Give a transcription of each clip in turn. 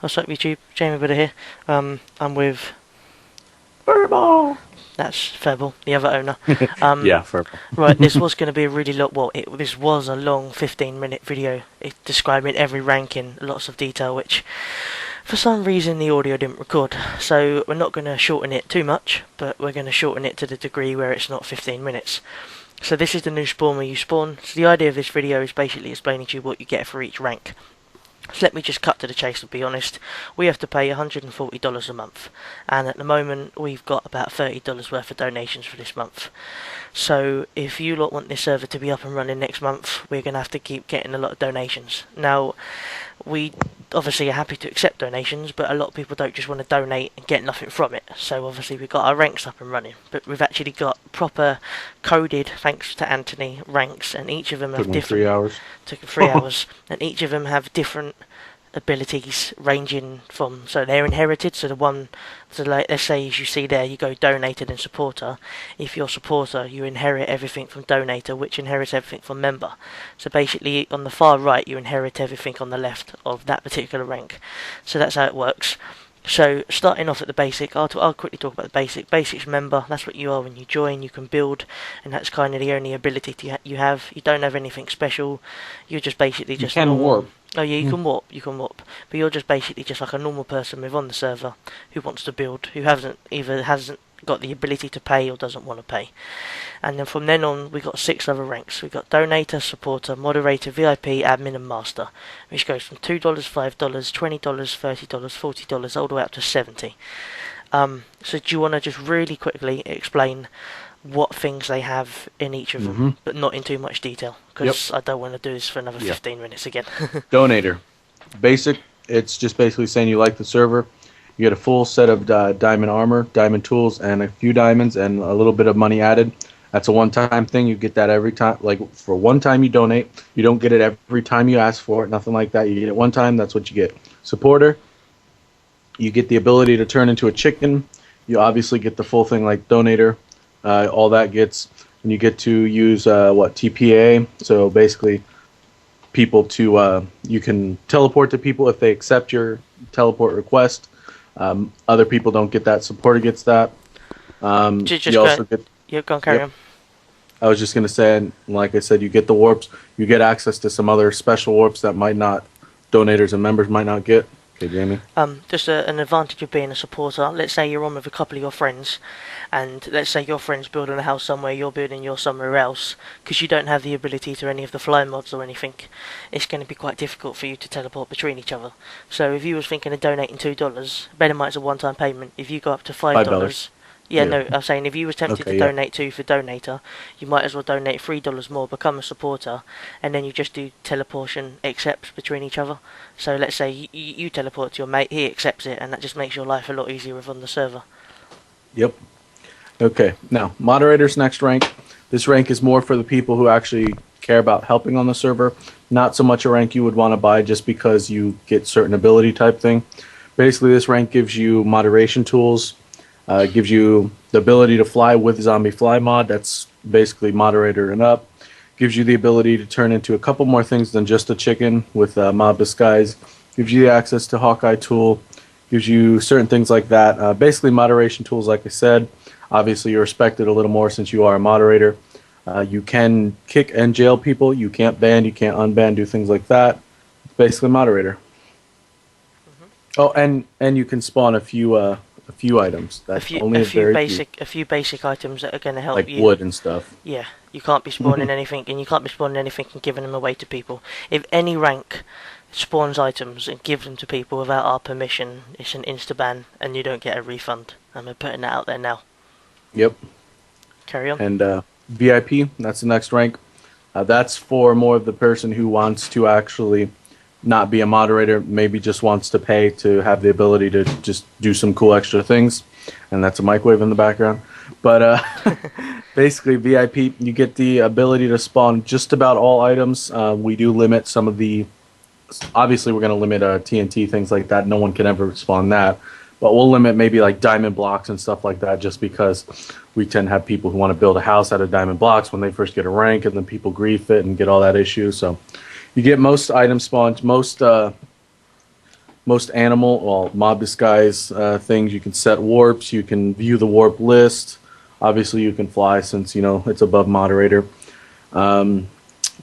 What's up, YouTube? Jamie Buddha here. I'm with Furball. That's Furball, the other owner. Yeah, purple. Right, this was going to be a really long. Well, this was a long 15-minute video describing every rank in lots of detail, which for some reason the audio didn't record. So we're not going to shorten it too much, but we're going to shorten it to the degree where it's not 15 minutes. So this is the new spawn where you spawn. So the idea of this video is basically explaining to you what you get for each rank. So let me just cut to the chase and be honest. We have to pay $140 a month, and at the moment we've got about $30 worth of donations for this month. So if you lot want this server to be up and running next month, we're going to have to keep getting a lot of donations. Now, we obviously are happy to accept donations, but a lot of people don't just want to donate and get nothing from it. So obviously we've got our ranks up and running, but we've actually got proper coded, thanks to Anthony, ranks, and each of them have different... 3 hours. Took 3 hours, and each of them have different abilities ranging from, so they're inherited. So the one, so like, let's say as you see there, you go donated and supporter. If you're supporter, you inherit everything from donator, which inherits everything from member. So basically on the far right you inherit everything on the left of that particular rank. So that's how it works. So starting off at the basic, I'll quickly talk about the basic. Basic's member, that's what you are when you join. You can build, and that's kind of the only ability you have. You don't have anything special. You're just basically just You can normal. warp. Oh yeah, you can warp, but you're just basically just like a normal person with on the server who wants to build, who hasn't got the ability to pay or doesn't want to pay. And then from then on we got 6 other ranks. We've got donator, supporter, moderator, VIP, admin and master, which goes from $2, $5, $20, $30, $40 all the way up to 70. So do you want to just really quickly explain what things they have in each of them, but not in too much detail, because I don't want to do this for another 15 minutes again. Donator. Basic, it's just basically saying you like the server. You get a full set of diamond armor, diamond tools, and a few diamonds, and a little bit of money added. That's a one-time thing. You get that every time. Like, for one time you donate. You don't get it every time you ask for it. Nothing like that. You get it one time, that's what you get. Supporter. You get the ability to turn into a chicken. You obviously get the full thing like donator. All that gets, and you get to use TPA. So basically, people to you can teleport to people if they accept your teleport request. Other people don't get that. Supporter gets that. You also get. Yeah, go on, carry on. I was just gonna say, and like I said, you get the warps. You get access to some other special warps that might not donators and members might not get. Okay, Jamie. Just an advantage of being a supporter. Let's say you're on with a couple of your friends, and let's say your friend's building a house somewhere, you're building yours somewhere else, because you don't have the ability to any of the fly mods or anything. It's going to be quite difficult for you to teleport between each other. So if you was thinking of donating $2, bear in mind it's a one-time payment. If you go up to $5. Yeah, no, I'm saying if you was tempted to donate 2 for donator, you might as well donate $3 more, become a supporter, and then you just do teleportation accepts between each other. So let's say you teleport to your mate, he accepts it, and that just makes your life a lot easier on the server. Yep. Okay, now, moderator's next rank. This rank is more for the people who actually care about helping on the server. Not so much a rank you would want to buy just because you get certain ability type thing. Basically, this rank gives you moderation tools. Gives you the ability to fly with zombie fly mod. That's basically moderator and up. Gives you the ability to turn into a couple more things than just a chicken with mob disguise. Gives you the access to Hawkeye tool. Gives you certain things like that. Basically moderation tools, like I said. Obviously you're respected a little more since you are a moderator. You can kick and jail people. You can't ban, you can't unban, do things like that. It's basically moderator. Oh, and you can spawn a few items. That's a few basic items that are going to help you. Like wood and stuff. Yeah, you can't be spawning anything, and you can't be spawning anything and giving them away to people. If any rank spawns items and gives them to people without our permission, it's an insta-ban, and you don't get a refund. I'm putting that out there now. Yep. Carry on. And VIP, that's the next rank. That's for more of the person who wants to actually not be a moderator, maybe just wants to pay to have the ability to just do some cool extra things, and that's a microwave in the background. But basically VIP, you get the ability to spawn just about all items. We do limit some of the, obviously we're going to limit TNT, things like that. No one can ever spawn that, but we'll limit maybe like diamond blocks and stuff like that, just because we tend to have people who want to build a house out of diamond blocks when they first get a rank, and then people grief it and get all that issue. So you get most items spawned, most most animal, well, mob disguise things. You can set warps. You can view the warp list. Obviously, you can fly since it's above moderator.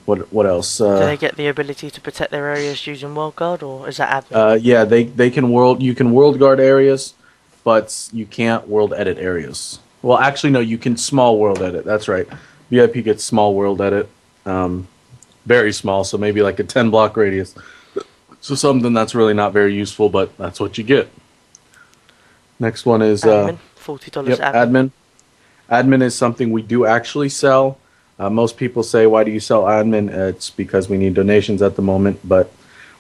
What else? Do they get the ability to protect their areas using World Guard, or is that admin? Yeah, they can world. You can world guard areas, but you can't world edit areas. Well, actually, no. You can small world edit. That's right. VIP gets small world edit. Very small, so maybe like a 10 block radius. So something that's really not very useful, but that's what you get. Next one is Admin, $40 yep, admin. admin. Admin is something we do actually sell. Most people say, "Why do you sell admin?" It's because we need donations at the moment, but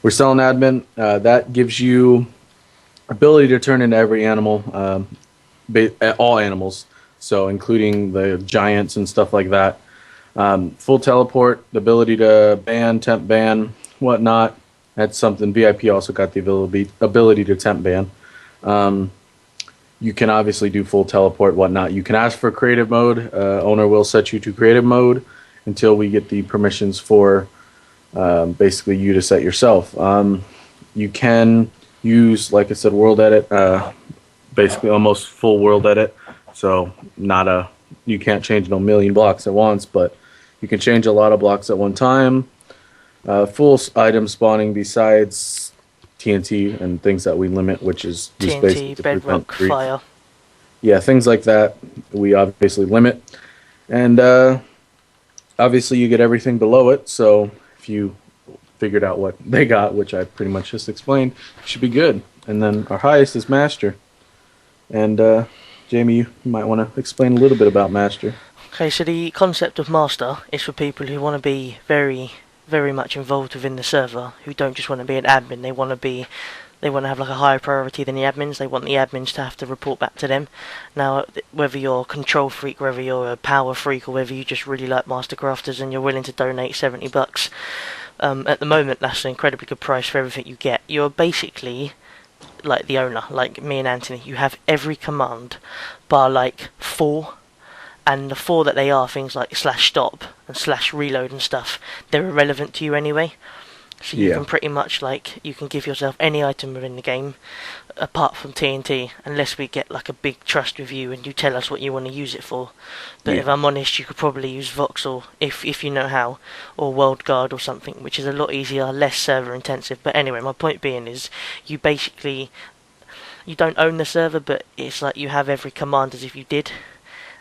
we're selling admin. That gives you ability to turn into every animal, all animals, so including the giants and stuff like that. Full teleport, the ability to ban, temp ban, whatnot. That's something VIP also got the ability to temp ban. You can obviously do full teleport, whatnot. You can ask for creative mode. Owner will set you to creative mode until we get the permissions for basically you to set yourself. You can use, like I said, world edit, basically almost full world edit. So you can't change no million blocks at once, but you can change a lot of blocks at one time. Full item spawning besides TNT and things that we limit, which is just basically TNT, bedrock, fire. Yeah, things like that we obviously limit. And obviously you get everything below it, so if you figured out what they got, which I pretty much just explained, you should be good. And then our highest is Master. And Jamie, you might want to explain a little bit about Master. Okay, so the concept of Master is for people who want to be very, very much involved within the server, who don't just want to be an admin. They want to have like a higher priority than the admins. They want the admins to have to report back to them. Now, whether you're a control freak, whether you're a power freak, or whether you just really like Master Crafters and you're willing to donate $70, at the moment that's an incredibly good price for everything you get. You're basically like the owner, like me and Anthony. You have every command bar like 4. And the 4 that they are, things like /stop and /reload and stuff, they're irrelevant to you anyway. So you can pretty much, you can give yourself any item within the game, apart from TNT, unless we get like a big trust with you and you tell us what you want to use it for. But if I'm honest, you could probably use Voxel, if you know how, or World Guard or something, which is a lot easier, less server intensive. But anyway, my point being is, you don't own the server, but it's like you have every command as if you did.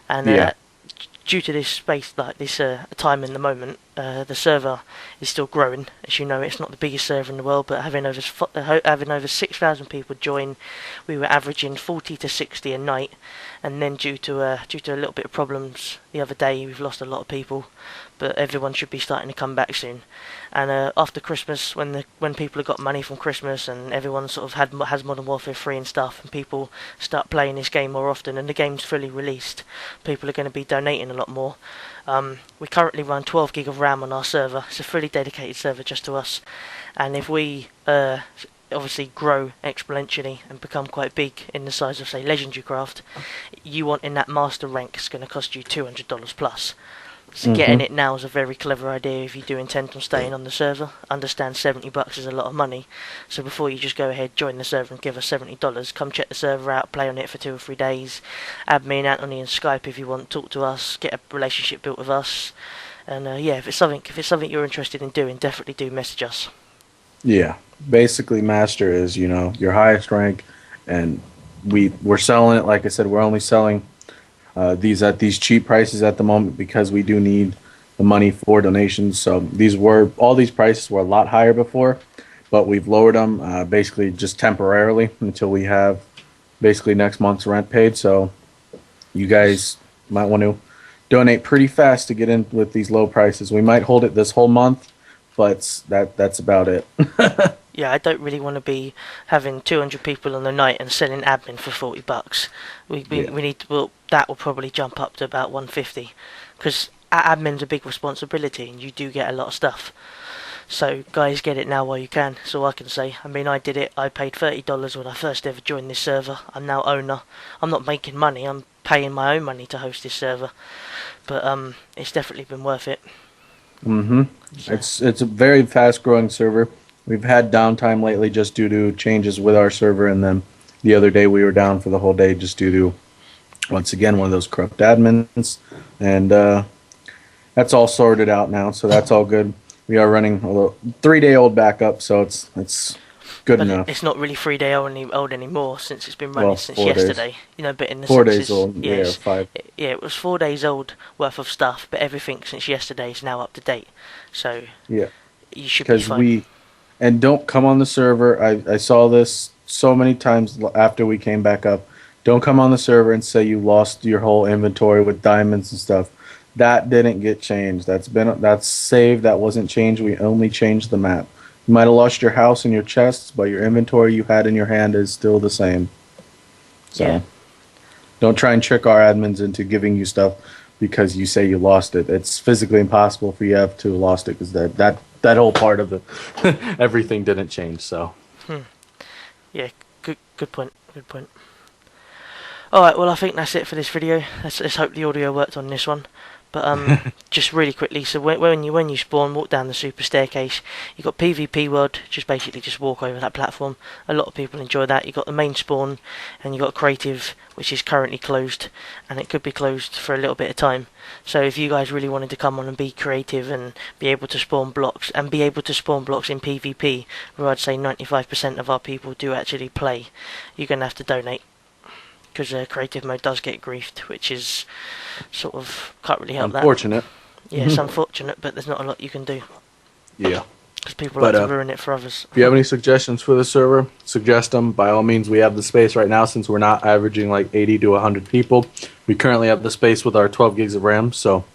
And due to this space, like this time in the moment, the server is still growing. As you know, it's not the biggest server in the world, but having over 6,000 people join, we were averaging 40 to 60 a night. And then due to a little bit of problems the other day, we've lost a lot of people. But everyone should be starting to come back soon. And after Christmas, when people have got money from Christmas and everyone sort of has Modern Warfare 3 and stuff, and people start playing this game more often and the game's fully released, people are going to be donating a lot more. We currently run 12 gig of RAM on our server. It's a fully dedicated server just to us. And if we obviously grow exponentially and become quite big in the size of, say, Legendary Craft, you want in that Master rank is going to cost you $200 plus. So getting it now is a very clever idea if you do intend on staying on the server. Understand $70 is a lot of money, so before you just go ahead, join the server and give us $70, come check the server out, play on it for 2 or 3 days, add me and Anthony in Skype if you want, talk to us, get a relationship built with us, and if it's something you're interested in doing, definitely do message us. Yeah, basically Master is your highest rank, and we're selling it. Like I said, we're only selling these at these cheap prices at the moment because we do need the money for donations. So all these prices were a lot higher before, but we've lowered them basically just temporarily until we have basically next month's rent paid. So you guys might want to donate pretty fast to get in with these low prices. We might hold it this whole month, but that's about it. Yeah, I don't really want to be having 200 people on the night and selling admin for $40. We need to, well, that will probably jump up to about 150, because admin's a big responsibility and you do get a lot of stuff. So guys, get it now while you can. That's all I can say. I mean, I did it. I paid $30 when I first ever joined this server. I'm now owner. I'm not making money. I'm paying my own money to host this server. But it's definitely been worth it. So. It's a very fast growing server. We've had downtime lately just due to changes with our server, and then the other day we were down for the whole day just due to, once again, one of those corrupt admins. And that's all sorted out now, so that's all good. We are running a little 3-day-old backup, so it's good But enough. it's not really 3 day old anymore since it's been running Well, since 4 days. yesterday. You know, but in the 4 sense days old, yeah, yes, 5. yeah, it was 4 days old worth of stuff, but everything since yesterday is now up to date. So Yeah, you should be because fine. and don't come on the server. I saw this so many times after we came back up. Don't come on the server and say you lost your whole inventory with diamonds and stuff. That didn't get changed. That's saved. That wasn't changed. We only changed the map. You might have lost your house and your chests, but your inventory you had in your hand is still the same. So Yeah. don't try and trick our admins into giving you stuff because you say you lost it. It's physically impossible for you to have lost it because that whole part of the everything didn't change. So Yeah, good point. Good point. Alright, well I think that's it for this video. Let's hope the audio worked on this one. But just really quickly, so when you spawn, walk down the super staircase. You've got PvP world, just basically just walk over that platform. A lot of people enjoy that. You've got the main spawn, and you've got creative, which is currently closed, and it could be closed for a little bit of time. So if you guys really wanted to come on and be creative and be able to spawn blocks, and be able to spawn blocks in PvP, where I'd say 95% of our people do actually play, you're going to have to donate. Because creative mode does get griefed, which is sort of can't really help unfortunate. that. Yeah, it's unfortunate, but there's not a lot you can do Yeah. because people But like to ruin it for others. if you have any suggestions for the server, suggest them. By all means, we have the space right now since we're not averaging like 80 to 100 people. We currently have the space with our 12 gigs of RAM, so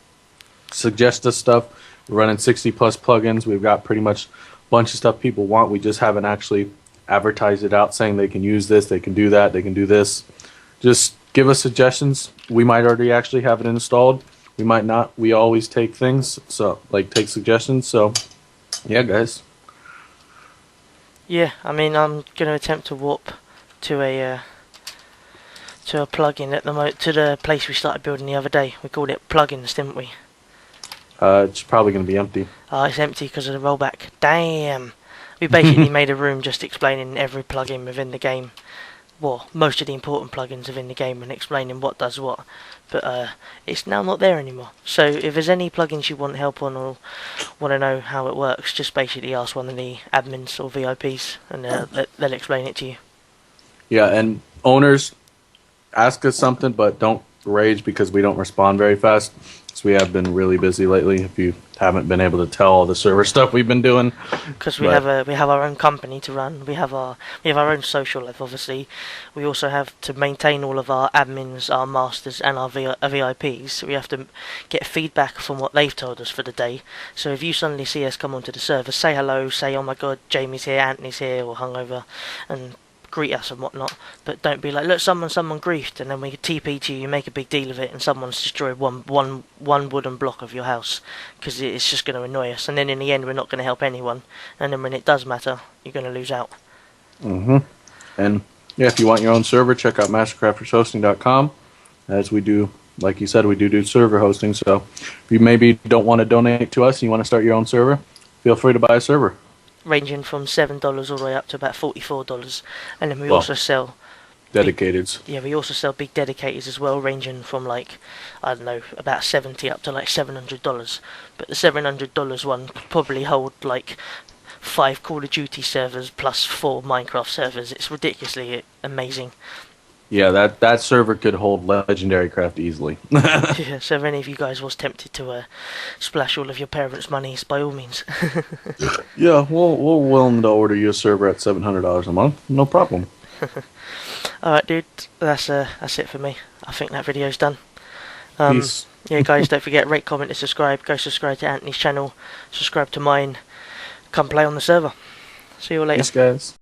suggest us stuff. We're running 60 plus plugins. We've got pretty much a bunch of stuff people want. We just haven't actually advertised it out saying they can use this, they can do that, they can do this. Just give us suggestions. We might already actually have it installed. We might not. We always take things, so like take suggestions. So yeah, guys. Yeah, I mean, I'm gonna attempt to warp to a plugin at to the place we started building the other day. We called it plugins, didn't we? It's probably going to be empty. It's empty because of the rollback. Damn. We basically made a room just explaining every plugin within the game. Well, most of the important plugins within the game and explaining what does what. But it's now not there anymore. So if there's any plugins you want help on or want to know how it works, just basically ask one of the admins or VIPs and they'll explain it to you. Yeah, and owners, ask us something, but don't rage because we don't respond very fast. So we have been really busy lately. If you haven't been able to tell all the server stuff we've been doing, because we have our own company to run. We have our own social life. Obviously, we also have to maintain all of our admins, our masters, and our VIPs. So we have to get feedback from what they've told us for the day. So if you suddenly see us come onto the server, say hello, say oh my god, Jamie's here, Anthony's here, or hungover, and greet us and whatnot, but don't be like, look, someone griefed, and then we TP to you, make a big deal of it, and someone's destroyed one wooden block of your house, because it's just going to annoy us, and then in the end we're not going to help anyone, and then when it does matter, you're going to lose out. And yeah, if you want your own server, check out mastercraftershosting.com. As we do, like you said, we do server hosting. So if you maybe don't want to donate to us and you want to start your own server, feel free to buy a server. Ranging from $7 all the way up to about $44, and then we also sell dedicateds. we also sell big dedicators as well, ranging from like, I don't know, about 70 up to like $700. But the $700 one could probably hold like 5 Call of Duty servers plus 4 Minecraft servers. It's ridiculously amazing. Yeah, that server could hold Legendary Craft easily. Yeah, so if any of you guys was tempted to splash all of your parents' monies, by all means. Yeah, we're willing to order you a server at $700 a month. No problem. Alright, dude, that's it for me. I think that video's done. Peace. Yeah, guys, don't forget, rate, comment, and subscribe. Go subscribe to Anthony's channel. Subscribe to mine. Come play on the server. See you all later. Peace, guys.